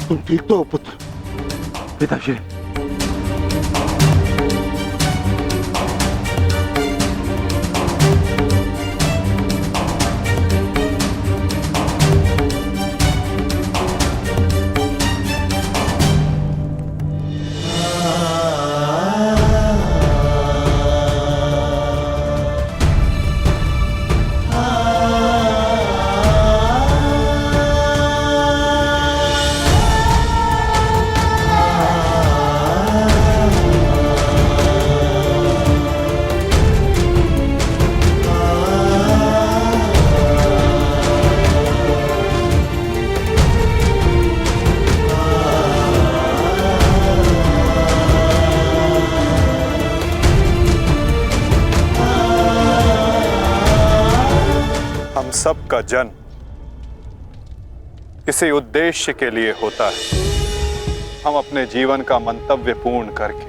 तुम ठीक तो हो पुत्र? पिताश्री, सबका जन्म किसी उद्देश्य के लिए होता है। हम अपने जीवन का मंतव्य पूर्ण करके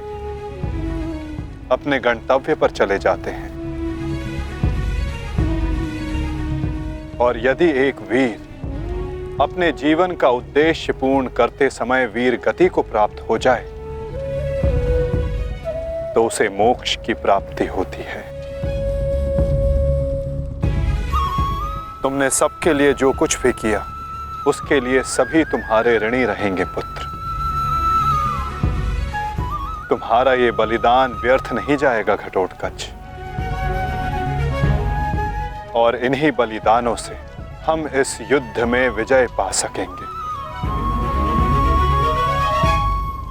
अपने गंतव्य पर चले जाते हैं। और यदि एक वीर अपने जीवन का उद्देश्य पूर्ण करते समय वीर गति को प्राप्त हो जाए तो उसे मोक्ष की प्राप्ति होती है। तुमने सबके लिए जो कुछ भी किया उसके लिए सभी तुम्हारे ऋणी रहेंगे पुत्र। तुम्हारा ये बलिदान व्यर्थ नहीं जाएगा घटोत्कच। और इन्हीं बलिदानों से हम इस युद्ध में विजय पा सकेंगे।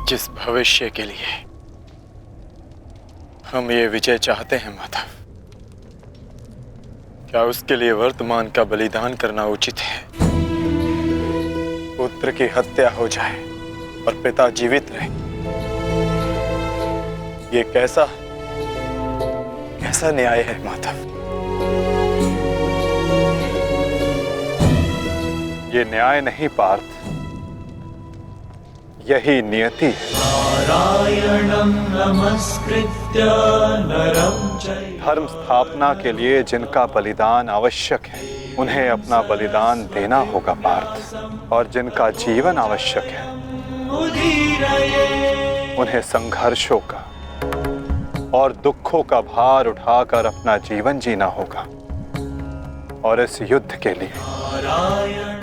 जिस भविष्य के लिए हम ये विजय चाहते हैं माधव, क्या उसके लिए वर्तमान का बलिदान करना उचित है? पुत्र की हत्या हो जाए और पिता जीवित रहे, ये कैसा न्याय है माधव? ये न्याय नहीं पार्थ, यही नियति है। नारायणं नमस्कृत्य नरं चैव धर्म स्थापना के लिए जिनका बलिदान आवश्यक है उन्हें अपना बलिदान देना होगा पार्थ। और जिनका जीवन आवश्यक है उन्हें संघर्षों का और दुखों का भार उठाकर अपना जीवन जीना होगा। और इस युद्ध के लिए,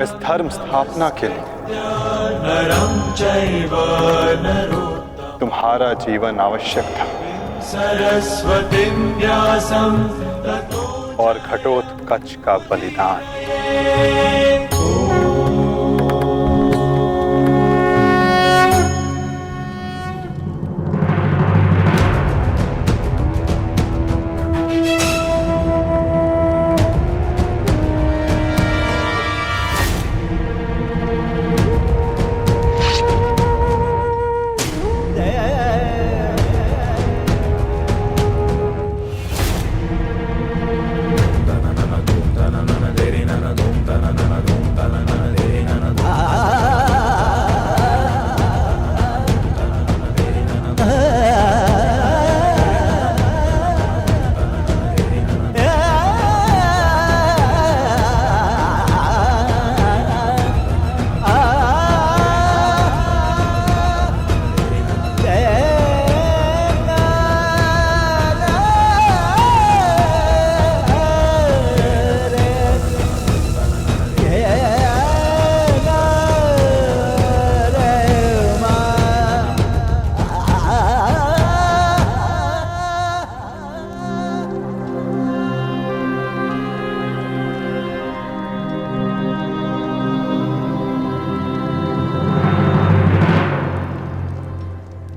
इस धर्म स्थापना के लिए नरं चैव नरोत्तमं तुम्हारा जीवन आवश्यक था। सरस्वतीं व्यासं ततो और घटोत्कच का बलिदान।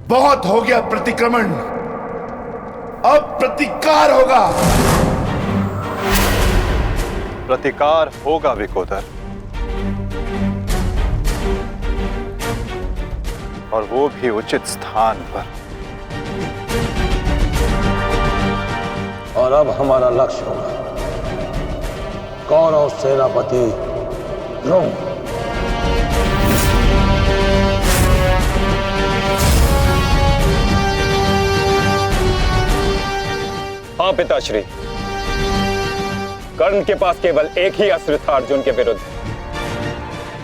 बहुत हो गया प्रतिक्रमण, अब प्रतिकार होगा। प्रतिकार होगा विकोदर, और वो भी उचित स्थान पर। और अब हमारा लक्ष्य होगा कौरव सेनापति द्रोण। हाँ पिताश्री, कर्ण के पास केवल एक ही अस्त्र था अर्जुन के विरुद्ध,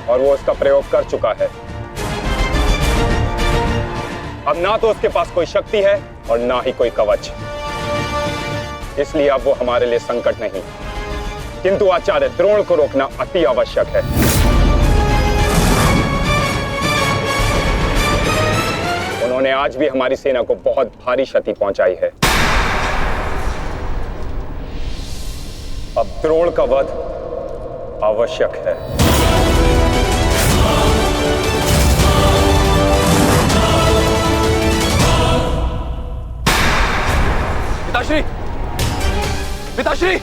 और वो उसका प्रयोग कर चुका है। अब ना तो उसके पास कोई शक्ति है और ना ही कोई कवच, इसलिए अब वो हमारे लिए संकट नहीं, किंतु आचार्य द्रोण को रोकना अति आवश्यक है। उन्होंने आज भी हमारी सेना को बहुत भारी क्षति पहुंचाई है। अब द्रोण का वध आवश्यक है। पिताश्री, पिताश्री,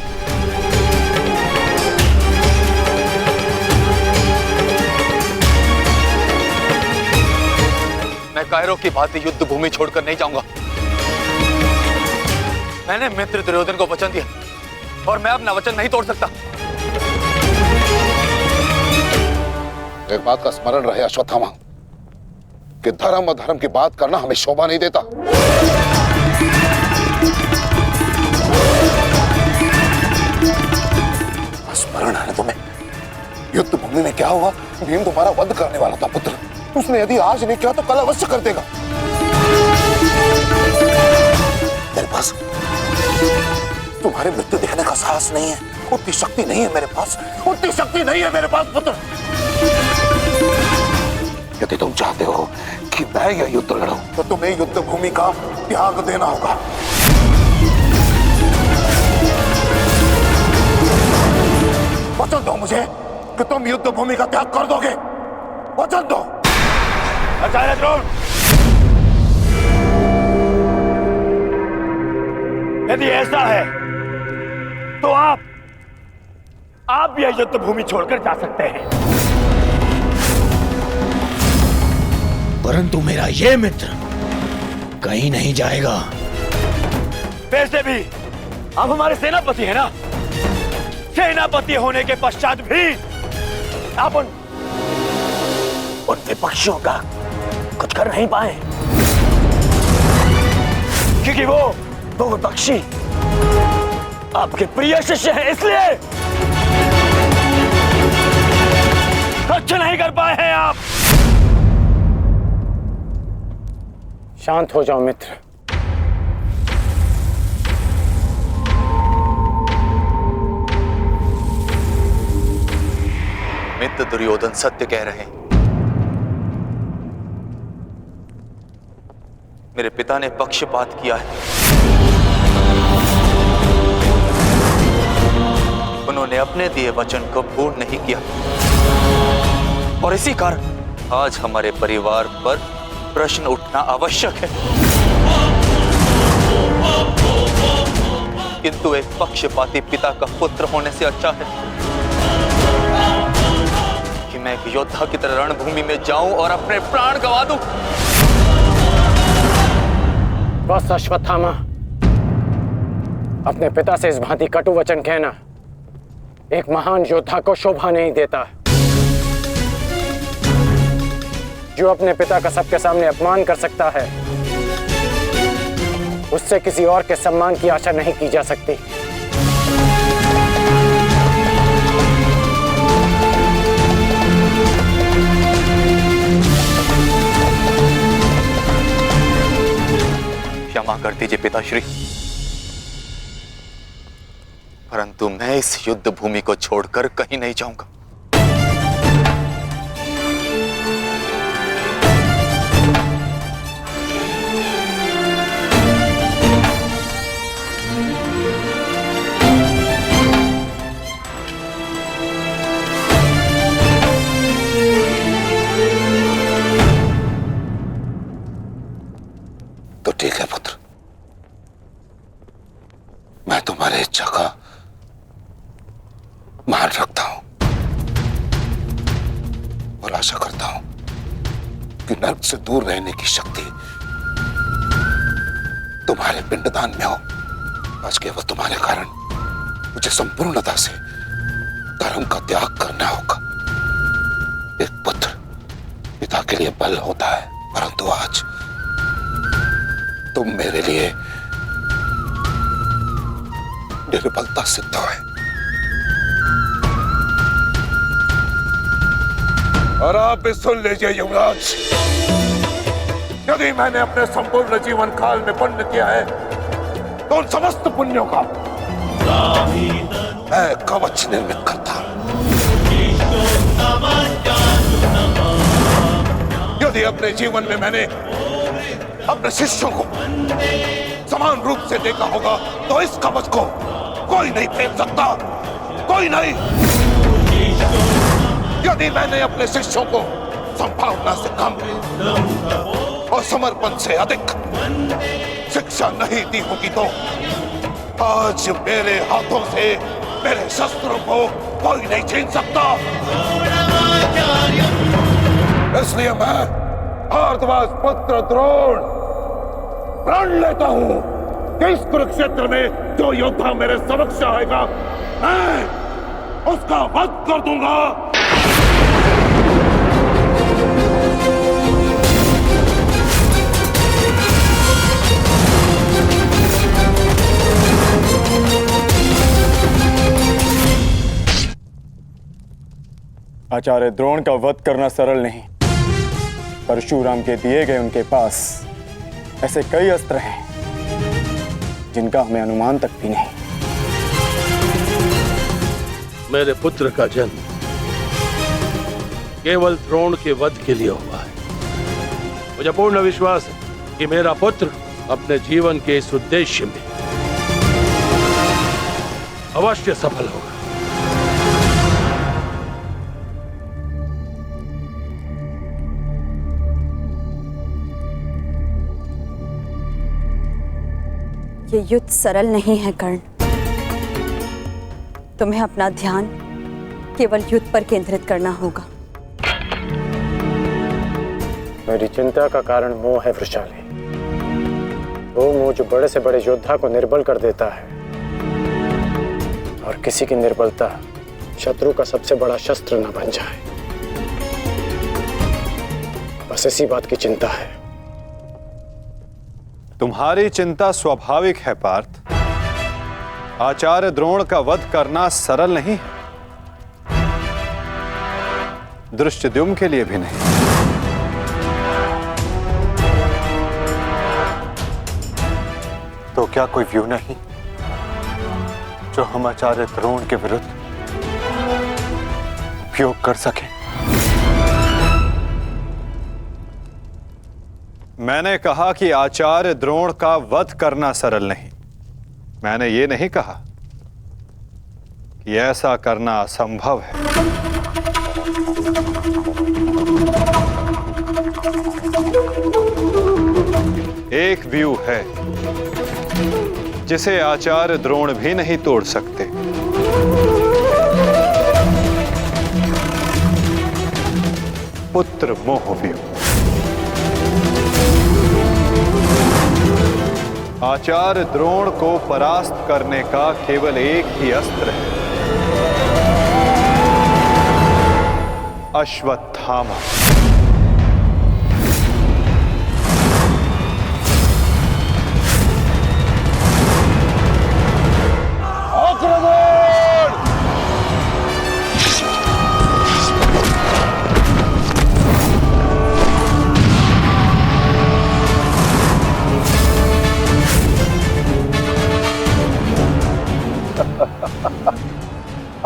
मैं कायरों की भांति युद्ध भूमि छोड़कर नहीं जाऊंगा। मैंने मित्र दुर्योधन को वचन दिया और मैं अपना वचन नहीं तोड़ सकता। एक बात का स्मरण रहे अश्वत्थामा, कि धर्म अधर्म की बात करना हमें शोभा नहीं देता। स्मरण है तुम्हें युद्ध भूमि में क्या हुआ? भीम तुम्हारा वध करने वाला था पुत्र। उसने यदि आज नहीं किया तो कल अवश्य कर देगा। मेरे पास तुम्हारे मृत्यु देखने का साहस नहीं है, उतनी शक्ति नहीं है मेरे पास, उतनी शक्ति नहीं है मेरे पास पुत्र। यदि तुम चाहते हो कि मैं यह युद्ध लड़ूं, तो तुम्हें युद्ध भूमि का त्याग देना होगा। वचन दो मुझे कि तुम युद्ध भूमि का त्याग कर दोगे। वचन दो। आचार्य द्रोण, यदि ऐसा है तो आप यह युद्ध भूमि छोड़कर जा सकते हैं, परंतु मेरा ये मित्र कहीं नहीं जाएगा। वैसे भी आप हमारे सेनापति हैं ना। सेनापति होने के पश्चात भी आप उन विपक्षियों का कुछ कर नहीं पाए, क्योंकि वो विपक्षी आपके प्रिय शिष्य हैं, इसलिए कुछ नहीं कर पाए हैं आप। शांत हो जाओ मित्र। मित्र दुर्योधन सत्य कह रहे हैं। मेरे पिता ने पक्षपात किया है। उन्होंने अपने दिए वचन को पूर्ण नहीं किया और इसी कारण आज हमारे परिवार पर प्रश्न उठना आवश्यक है। किंतु एक पक्षपाती पिता का पुत्र होने से अच्छा है कि मैं एक योद्धा की तरह रणभूमि में जाऊं और अपने प्राण गंवा दूं। बस अश्वत्थामा, अपने पिता से इस भांति कटु वचन कहना एक महान योद्धा को शोभा नहीं देता। जो अपने पिता का सबके सामने अपमान कर सकता है, उससे किसी और के सम्मान की आशा नहीं की जा सकती। क्षमा कर दीजिए पिताश्री, परंतु मैं इस युद्ध भूमि को छोड़कर कहीं नहीं जाऊंगा। तो ठीक है पुत्र, मैं तुम्हारी इच्छा का मान रखता हूं और आशा करता हूं कि नर्क से दूर रहने की शक्ति तुम्हारे पिंडदान में हो। आज केवल तुम्हारे कारण मुझे संपूर्णता से धर्म का त्याग करना होगा। एक पुत्र पिता के लिए बल होता है, परंतु आज तुम मेरे लिए निर्बलता सिद्ध है। और आप भी सुन लीजिए युवराज, यदि मैंने अपने संपूर्ण जीवन काल में पुण्य किया है तो उन समस्त पुण्यों का मैं कवच निर्मित करता हूं। यदि अपने जीवन में मैंने अपने शिष्यों को समान रूप से देखा होगा तो इस कवच को कोई नहीं फेंक सकता, कोई नहीं। यदि मैंने अपने शिष्यों को संभावना से कम और समर्पण से अधिक शिक्षा नहीं दी होगी तो आज मेरे हाथों से मेरे शस्त्रों को कोई नहीं छीन सकता। इसलिए मैं भारद्वाज पुत्र द्रोण प्रण लेता हूं कि इस कुरुक्षेत्र में जो योद्धा मेरे समक्ष आएगा मैं उसका वध कर दूंगा। आचार्य द्रोण का वध करना सरल नहीं। परशुराम के दिए गए उनके पास ऐसे कई अस्त्र हैं जिनका हमें अनुमान तक भी नहीं। मेरे पुत्र का जन्म केवल द्रोण के वध के लिए हुआ है। मुझे पूर्ण विश्वास है कि मेरा पुत्र अपने जीवन के इस उद्देश्य में अवश्य सफल होगा। ये युद्ध सरल नहीं है कर्ण। तुम्हें अपना ध्यान केवल युद्ध पर केंद्रित करना होगा। मेरी चिंता का कारण मोह है वृषाली। वो मोह जो बड़े से बड़े योद्धा को निर्बल कर देता है और किसी की निर्बलता शत्रु का सबसे बड़ा शस्त्र न बन जाए। बस इसी बात की चिंता है। तुम्हारी चिंता स्वाभाविक है पार्थ। आचार्य द्रोण का वध करना सरल नहीं है, दृष्टद्युम्न के लिए भी नहीं। तो क्या कोई व्यू नहीं जो हम आचार्य द्रोण के विरुद्ध उपयोग कर सके? मैंने कहा कि आचार्य द्रोण का वध करना सरल नहीं। मैंने ये नहीं कहा कि ऐसा करना असंभव है। एक व्यू है जिसे आचार्य द्रोण भी नहीं तोड़ सकते। पुत्र मोह व्यू। आचार्य द्रोण को परास्त करने का केवल एक ही अस्त्र है, अश्वत्थामा।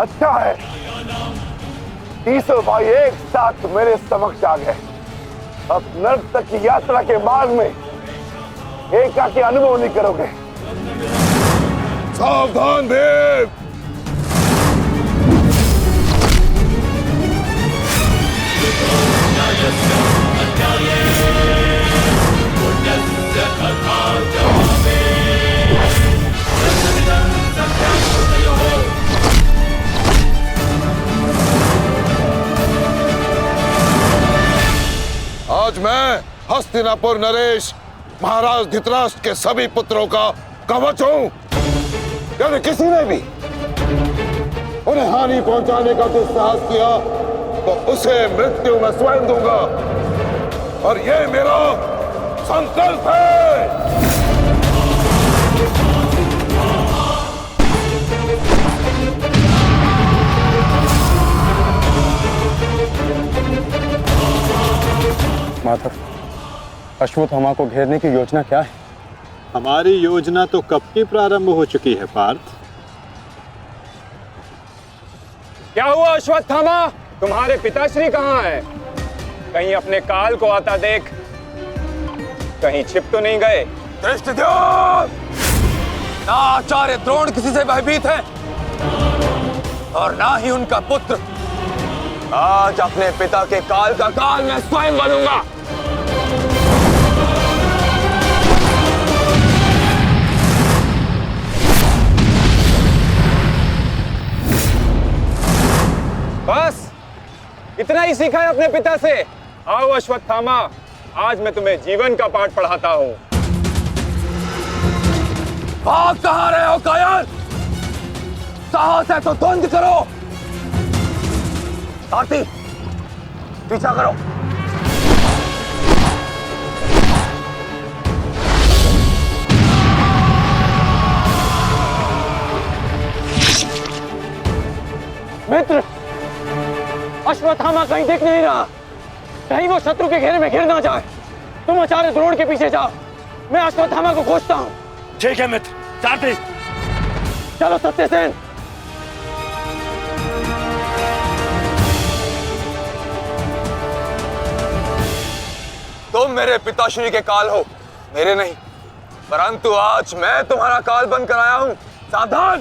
अच्छा है, तीसों भाई एक साथ मेरे समक्ष आ गए। अब नर्क तक की यात्रा के मार्ग में एकाकी अनुभव नहीं करोगे। सावधान भीम। आज मैं हस्तिनापुर नरेश महाराज धृतराष्ट्र के सभी पुत्रों का कवच हूं। यदि किसी ने भी उन्हें हानि पहुंचाने का दुस्साहस किया तो उसे मृत्यु में स्वयं दूंगा, और ये मेरा संकल्प है। माधव, अश्वत्थामा को घेरने की योजना क्या है? हमारी योजना तो कब की प्रारंभ हो चुकी है पार्थ। क्या हुआ अश्वत्थामा? तुम्हारे पिताश्री कहाँ हैं? कहीं अपने काल को आता देख, कहीं छिप तो नहीं गए? धृष्टद्युम्न! ना आचार्य द्रोण किसी से भयभीत है और ना ही उनका पुत्र। आज अपने पिता के काल का काल मैं स्वयं बनूंगा। बस इतना ही सीखा है अपने पिता से? आओ अश्वत्थामा, आज मैं तुम्हें जीवन का पाठ पढ़ाता हूं। भाग कहां रहे हो कायर? साहस है तो द्वंद करो। सारथी, पीछा करो। मित्र, अश्वत्थामा कहीं दिख नहीं रहा। कहीं वो शत्रु के घेरे में घिर ना जाए। तुम आचार्य द्रोण के पीछे जाओ, मैं अश्वत्थामा को खोजता हूँ। ठीक है मित्र। सारथी, चलो सत्यसेन। तुम मेरे पिताश्री के काल हो, मेरे नहीं। परंतु आज मैं तुम्हारा काल बनकर आया हूं। सावधान!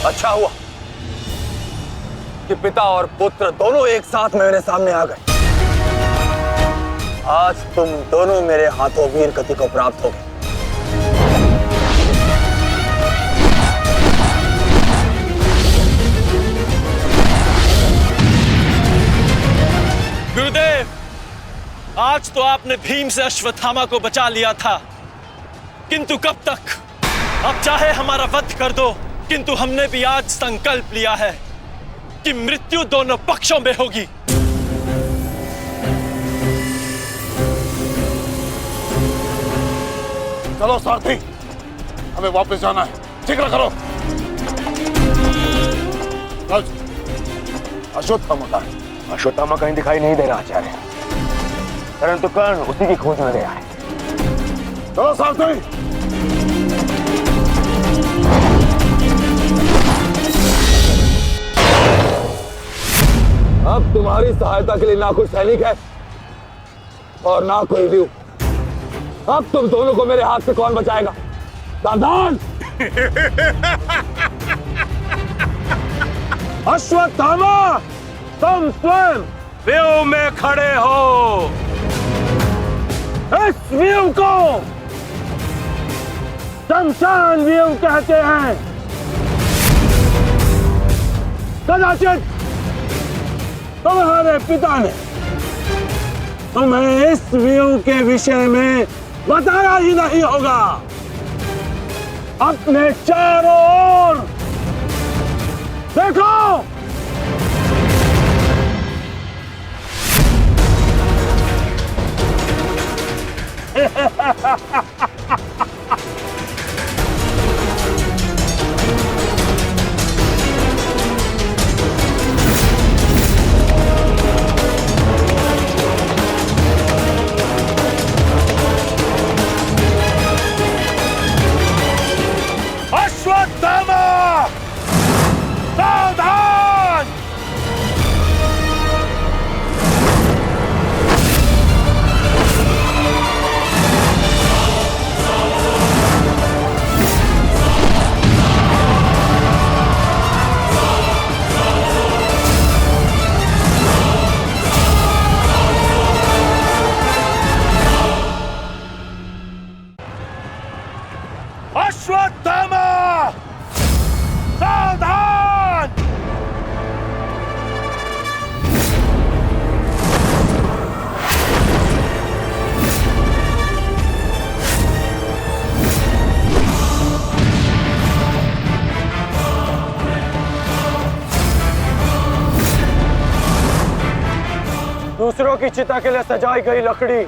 अच्छा हुआ कि पिता और पुत्र दोनों एक साथ मेरे सामने आ गए। आज तुम दोनों मेरे हाथों वीर गति को प्राप्त हो गए। गुरुदेव, आज तो आपने भीम से अश्वत्थामा को बचा लिया था, किंतु कब तक? अब चाहे हमारा वध कर दो, किंतु हमने भी आज संकल्प लिया है कि मृत्यु दोनों पक्षों में होगी। चलो सारथी, हमें वापस जाना है। शीघ्र करो। अश्वत्थामा कहाँ है? अश्वत्थामा कहीं दिखाई नहीं दे रहा आचार्य, परंतु कर्ण उसी की खोज में गया है। चलो सारथी। अब तुम्हारी सहायता के लिए ना कोई सैनिक है और ना कोई व्यू। अब तुम दोनों को मेरे हाथ से कौन बचाएगा? सावधान! अश्वत्थामा, तुम स्वयं व्यू में खड़े हो। इस व्यू को शमशान व्यू कहते हैं। कदाचित तुम्हारे पिता ने तुम्हें इस व्यू के विषय में बताया ही नहीं होगा। अपने चारों ओर देखो। अश्वत्थामा, सावधान! दूसरों की चिता के लिए सजाई गई लकड़ी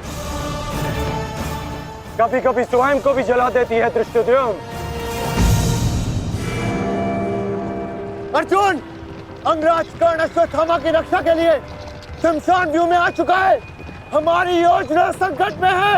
कभी कभी स्वयं को भी जला देती है धृष्टद्युम्न। अर्जुन, अंगराज कर्ण अश्वत्थामा की रक्षा के लिए शमशान व्यू में आ चुका है। हमारी योजना संकट में है।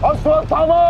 अश्वत्थामा!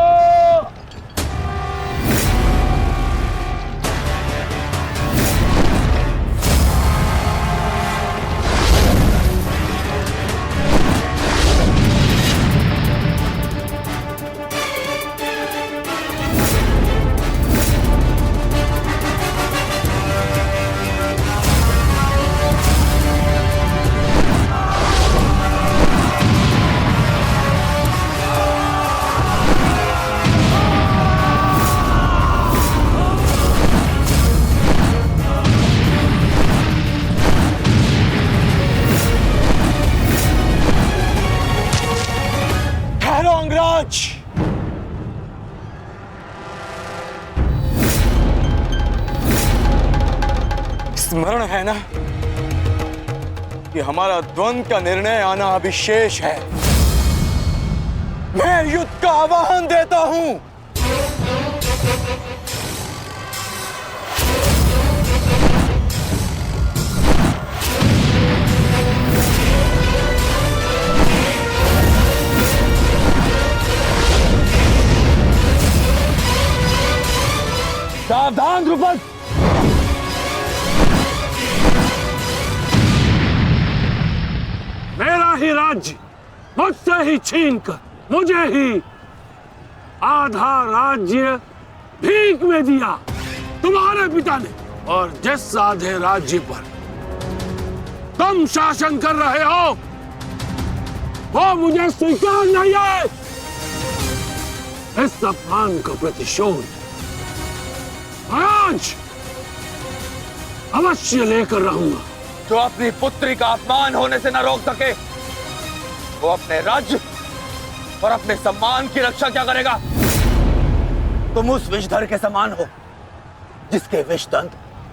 स्मरण है ना कि हमारा द्वंद्व का निर्णय आना अभी शेष है। मैं युद्ध का आह्वान देता हूं। सावधान द्रुपद! मेरा ही राज्य मुझसे ही छीनकर मुझे ही आधा राज्य भीख में दिया तुम्हारे पिता ने, और जिस आधे राज्य पर तुम शासन कर रहे हो वो मुझे स्वीकार नहीं है। इस अपमान का प्रतिशोध आज अवश्य लेकर रहूंगा। जो अपनी पुत्री का अपमान होने से न रोक सके वो अपने राज्य और अपने सम्मान की रक्षा क्या करेगा? तुम उस विषधर के समान हो जिसके विषदंत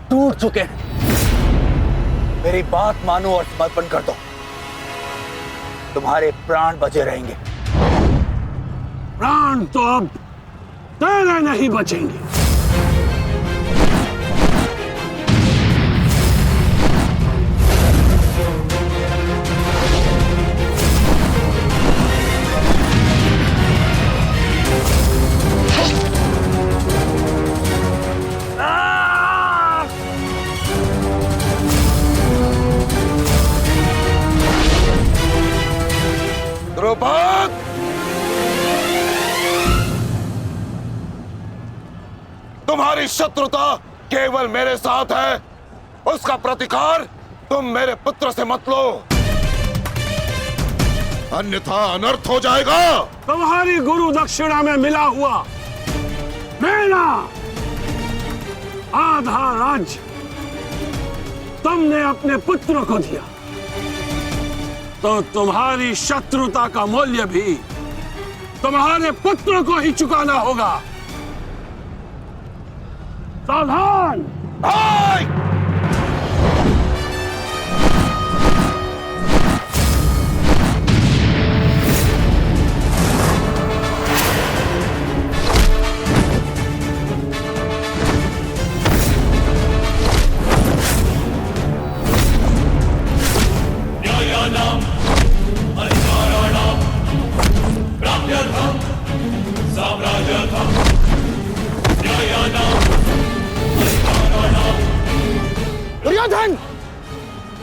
टूट चुके हैं। मेरी बात मानो और समर्पण कर दो, तुम्हारे प्राण बचे रहेंगे। प्राण तो अब तेरे नहीं बचेंगे। द्रुपद! तुम्हारी शत्रुता केवल मेरे साथ है, उसका प्रतिकार तुम मेरे पुत्र से मत लो, अन्यथा अनर्थ हो जाएगा। तुम्हारी गुरु दक्षिणा में मिला हुआ मेरा आधा राज्य तुमने अपने पुत्र को दिया, तो तुम्हारी शत्रुता का मूल्य भी तुम्हारे पुत्र को ही चुकाना होगा। सावधान!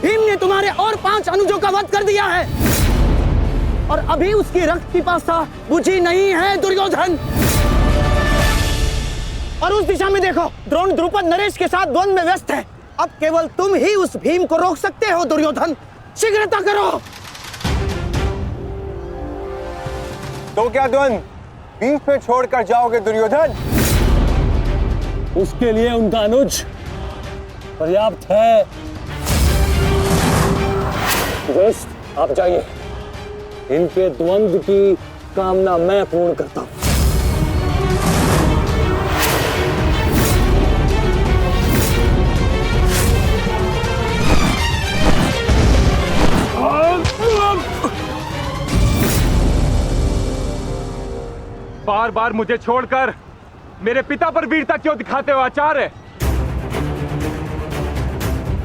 भीम ने तुम्हारे और 5 अनुजों का वध कर दिया है और अभी उसकी रक्त पिपासा बुझी नहीं है दुर्योधन। और उस दिशा में देखो, द्रोण द्रुपद नरेश के साथ द्वंद्व में व्यस्त है। अब केवल तुम ही उस भीम को रोक सकते हो दुर्योधन, शीघ्रता करो। तो क्या द्वंद्व बीच पे छोड़कर जाओगे दुर्योधन? उसके लिए उनका अनुज पर्याप्त है। आप जाइए, इनके द्वंद्व की कामना मैं पूर्ण करता हूं। बार बार मुझे छोड़कर मेरे पिता पर वीरता क्यों दिखाते हो आचार्य?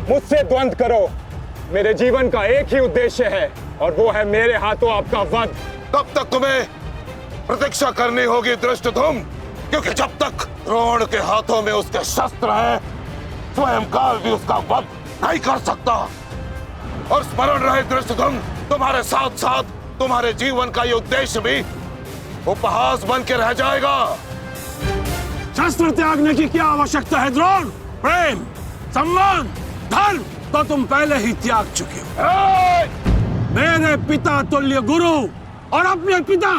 मुझसे द्वंद्व करो, मेरे जीवन का एक ही उद्देश्य है और वो है मेरे हाथों आपका वध। तब तक तुम्हें प्रतीक्षा करनी होगी धृष्टद्युम्न, क्योंकि जब तक द्रोण के हाथों में उसके शस्त्र हैं, स्वयं काल भी उसका वध नहीं कर सकता। और स्मरण रहे धृष्टद्युम्न, तुम्हारे साथ साथ तुम्हारे जीवन का ये उद्देश्य भी उपहास बन के रह जाएगा। शस्त्र त्यागने की क्या आवश्यकता है द्रोण? प्रेम, सम्मान, धर्म तो तुम पहले ही त्याग चुके हो। मेरे पिता तुल्य गुरु और अपने पिता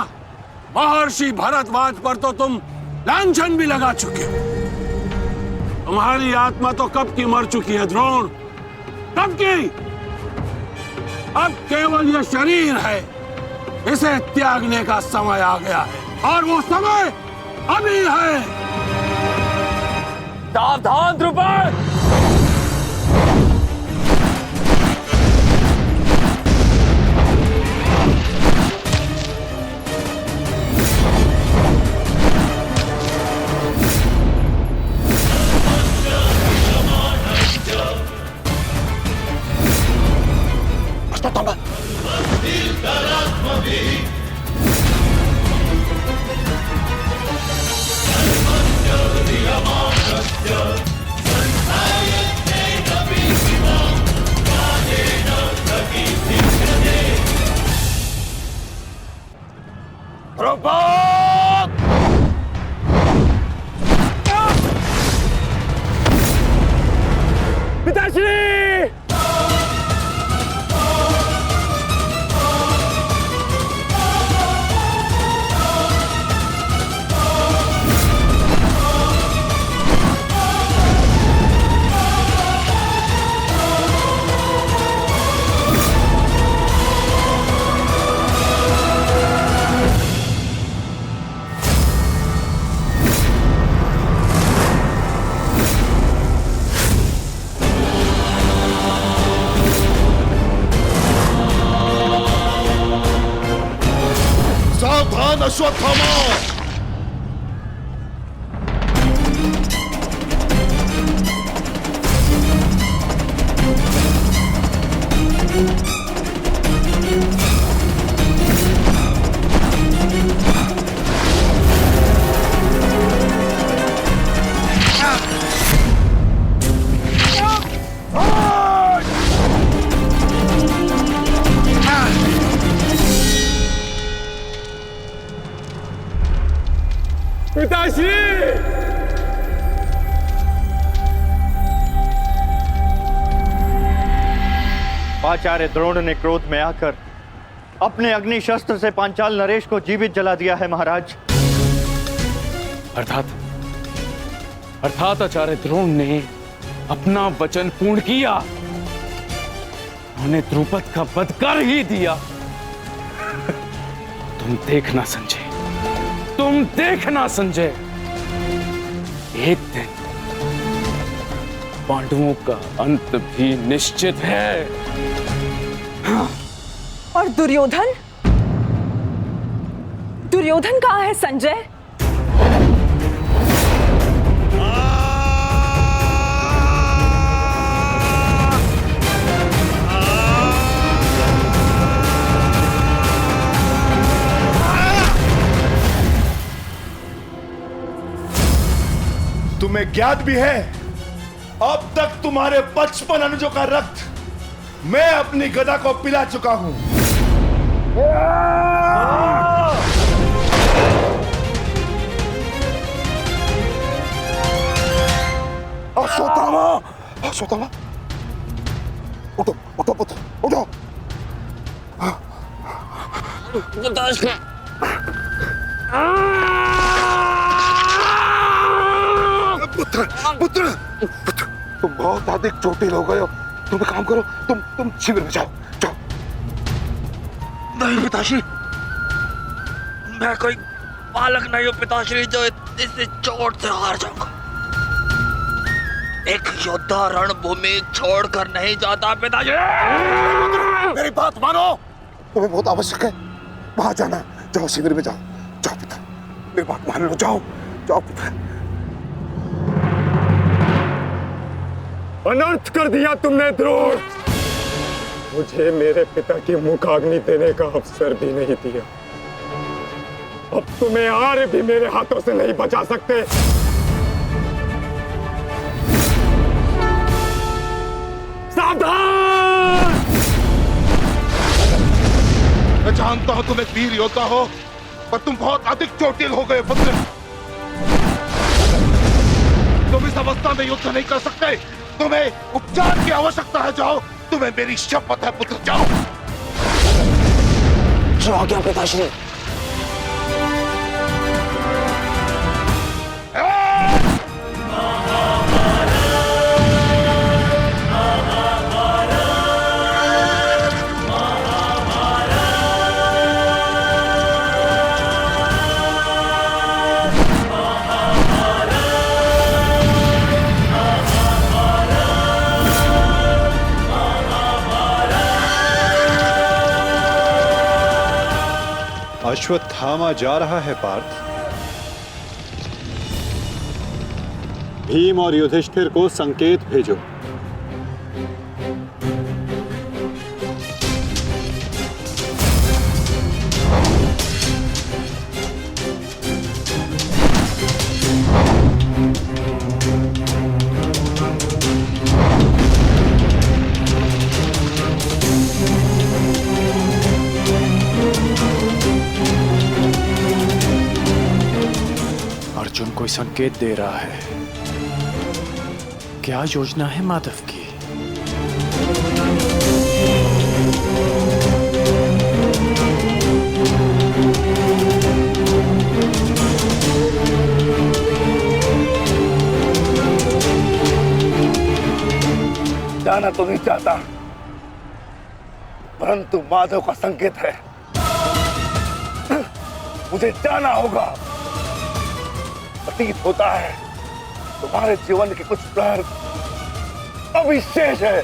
महर्षि भरद्वाज पर तो तुम लांछन भी लगा चुके हो। तुम्हारी आत्मा तो कब की मर चुकी है द्रोण, कब की। अब केवल यह शरीर है, इसे त्यागने का समय आ गया है और वो समय अभी है। सावधान द्रुपद! अश्वत्थामा! आचार्य द्रोण ने क्रोध में आकर अपने अग्नि शस्त्र से पांचाल नरेश को जीवित जला दिया है महाराज। अर्थात आचार्य द्रोण ने अपना वचन पूर्ण किया, उन्होंने द्रुपद का वध कर ही दिया। तुम देखना संजय, तुम देखना संजय, एक दिन पांडवों का अंत भी निश्चित है। और दुर्योधन, दुर्योधन कहाँ है संजय? तुम्हें ज्ञात भी है, अब तक तुम्हारे 55 अनुजों का रक्त मैं अपनी गदा को पिला चुका हूं। अश्वत्थामा, अश्वत्थामा, उठो उठो पुत्र, उठो। पुत्र पुत्र पुत्र, तुम बहुत अधिक चोटिल हो गए हो। तुम एक काम करो, तुम शिविर में जाओ, जाओ। नहीं पिताश्री, मैं कोई बालक नहीं हूँ पिताश्री जो इस चोट से हार जाऊंगा। एक योद्धा रणभूमि छोड़कर नहीं जाता पिताजी। मेरी बात मानो, तुम्हें बहुत आवश्यक है वहां जाना। जाओ शिविर में जाओ, जाओ पुत्र, मेरी बात मान लो, जाओ जाओ पुत्र। अनर्थ कर दिया तुमने द्रोण। मुझे मेरे पिता की मुखाग्नि देने का अवसर भी नहीं दिया। अब तुम्हें आर्य भी मेरे हाथों से नहीं बचा सकते। सावधान! मैं जानता हूं तुम एक वीर योद्धा हो, पर तुम बहुत अधिक चोटिल हो गए पुत्र। तुम इस अवस्था में युद्ध नहीं कर सकते। तुम्हें उपचार की आवश्यकता है। जाओ, तुम्हें मेरी शपथ है पुत्र, जाओ। जो आ गया पिताश्री। अश्वत्थामा जा रहा है पार्थ। भीम और युधिष्ठिर को संकेत भेजो। अर्जुन कोई संकेत दे रहा है। क्या योजना है माधव की? जाना तो नहीं चाहता, परंतु माधव का संकेत है। मुझे जाना होगा। प्रतीत होता है तुम्हारे जीवन के कुछ प्रहर अभी शेष है।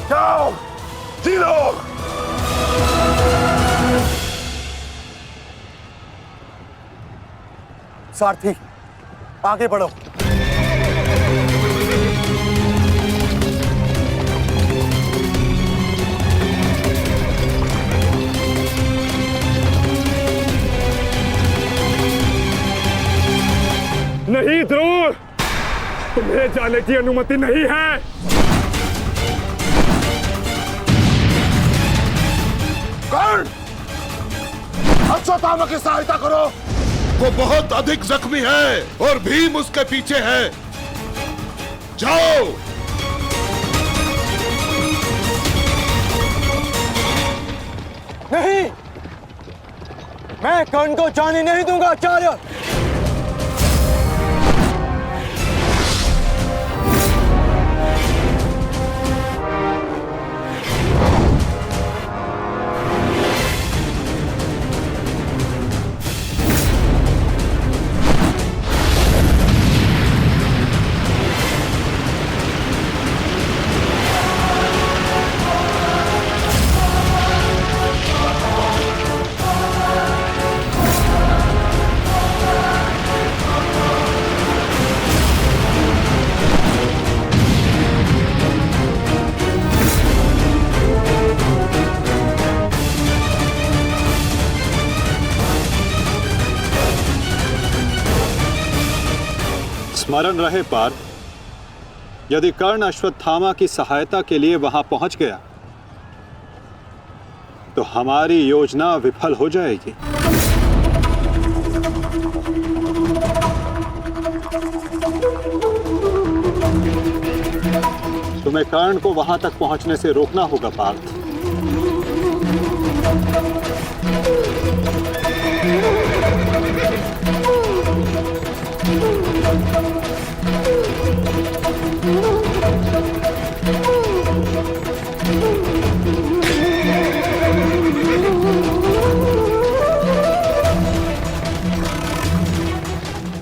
जाओ, जी लो। सारथी, आगे बढ़ो। नहीं द्रोण, तुम्हें जाने की अनुमति नहीं है। कर्ण, अश्वत्थामा की सहायता करो। वो बहुत अधिक जख्मी है और भीम उसके पीछे है। जाओ। नहीं, मैं कर्ण को जाने नहीं दूंगा आचार्य। स्मरण रहे पार्थ, यदि कर्ण अश्वत्थामा की सहायता के लिए वहां पहुंच गया तो हमारी योजना विफल हो जाएगी। तुम्हें कर्ण को वहां तक पहुंचने से रोकना होगा पार्थ।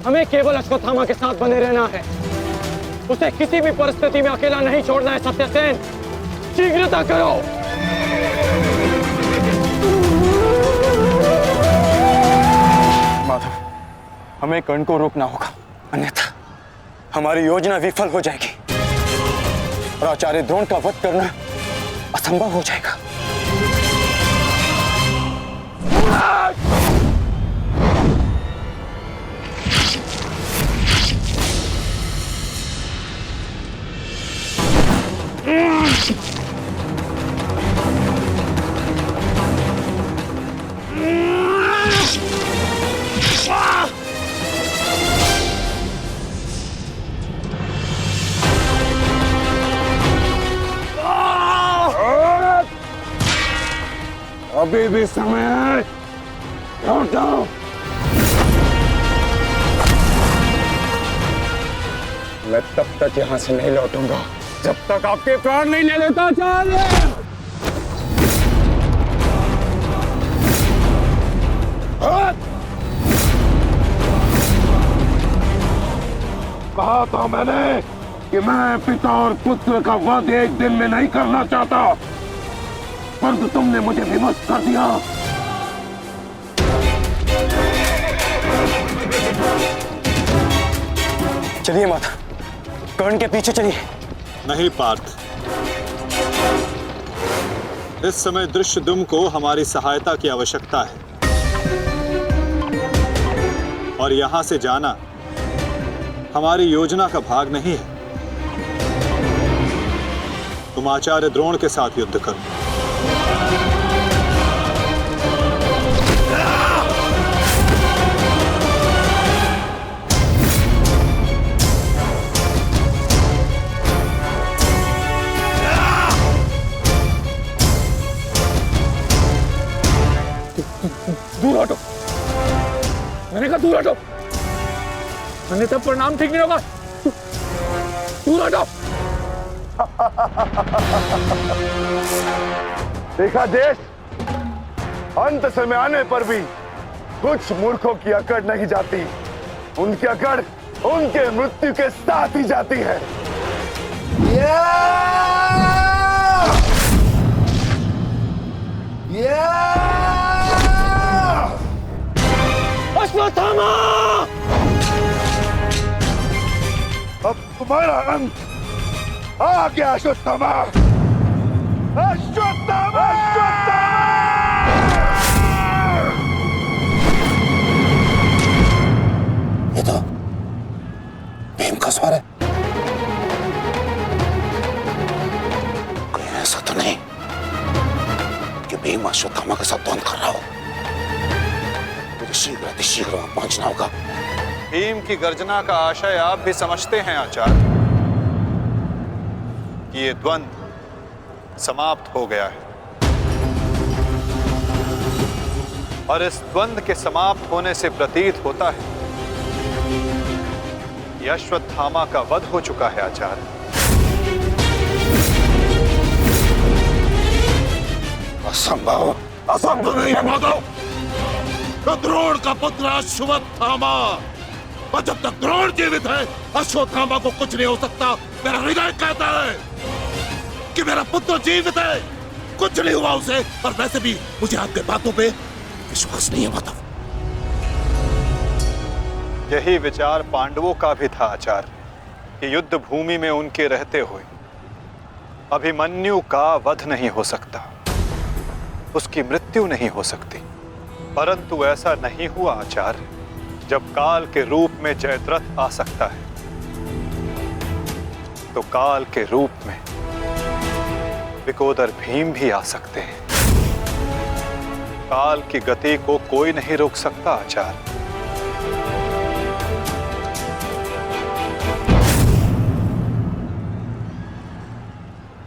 हमें केवल अश्वत्थामा के साथ बने रहना है। उसे किसी भी परिस्थिति में अकेला नहीं छोड़ना है। सत्यसेन, शीघ्रता करो। माधव, हमें कर्ण को रोकना होगा, अन्यथा हमारी योजना विफल हो जाएगी और आचार्य द्रोण का वध करना असंभव हो जाएगा। अभी भी समय है, लौटो। मैं तब तक यहां से नहीं लौटूंगा जब तक आपके प्राण नहीं ले लेता आचार्य। कहा था मैंने कि मैं पिता और पुत्र का वध एक दिन में नहीं करना चाहता, परंतु तुमने मुझे विवश कर दिया। चलिए माता, कर्ण के पीछे चलिए। नहीं पार्थ, इस समय दृश्यद्युम्न को हमारी सहायता की आवश्यकता है और यहां से जाना हमारी योजना का भाग नहीं है। तुम आचार्य द्रोण के साथ युद्ध करो। दूर हटो, मैंने कहा दूर हटो। मैंने तब प्रणाम ठीक नहीं होगा। दूर हटो। देखा देश, अंत समय आने पर भी कुछ मूर्खों की अकड़ नहीं जाती। उनकी अकड़ उनके मृत्यु के साथ ही जाती है। अश्वत्थामा! अब तुम्हारा अंत आ गया अश्वत्थामा। अश्वत्थामा! ये तो भीम का स्वर है। कोई ऐसा तो नहीं कि भीम अश्वत्थामा के साथ द्वंद्व कर रहा हो। मुझे शीघ्र अतिशीघ्र वहां पहुंचना होगा। भीम की गर्जना का आशय आप भी समझते हैं आचार्य कि ये द्वंद्व समाप्त हो गया है और इस द्वंद्व के समाप्त होने से प्रतीत होता है कि अश्वत्थामा का वध हो चुका है आचार्य। असंभव, असंभव नहीं है माधव। द्रोण का पुत्र अश्वत्थामा, और जब तक द्रोण जीवित है अश्वत्थामा को कुछ नहीं हो सकता। मेरा हृदय कहता है कि मेरा पुत्र जीवित है, कुछ नहीं हुआ उसे। और वैसे भी मुझे आपके बातों पे विश्वास नहीं है माधव। यही विचार पांडवों का भी था आचार्य कि युद्ध भूमि में उनके रहते हुए अभिमन्यु का वध नहीं हो सकता, उसकी मृत्यु नहीं हो सकती। परंतु ऐसा नहीं हुआ आचार्य। जब काल के रूप में जयद्रथ आ सकता है तो काल के रूप में विकोदर भीम भी आ सकते हैं। काल की गति को कोई नहीं रोक सकता आचार्य।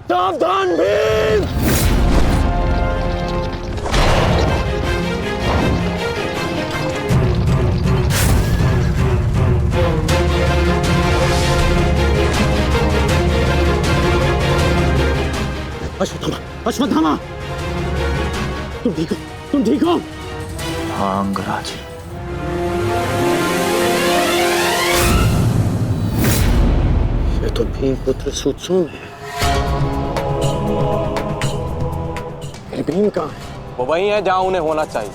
सावधान भीम! अश्वत्थामा, अश्वत्थामा, तुम ठीक हो? तुम ठीक हो? हाँ अंगराज, ये तो भीम पुत्र सुतसोम है। फिर भीम कहाँ है? वो वही है जहां उन्हें होना चाहिए।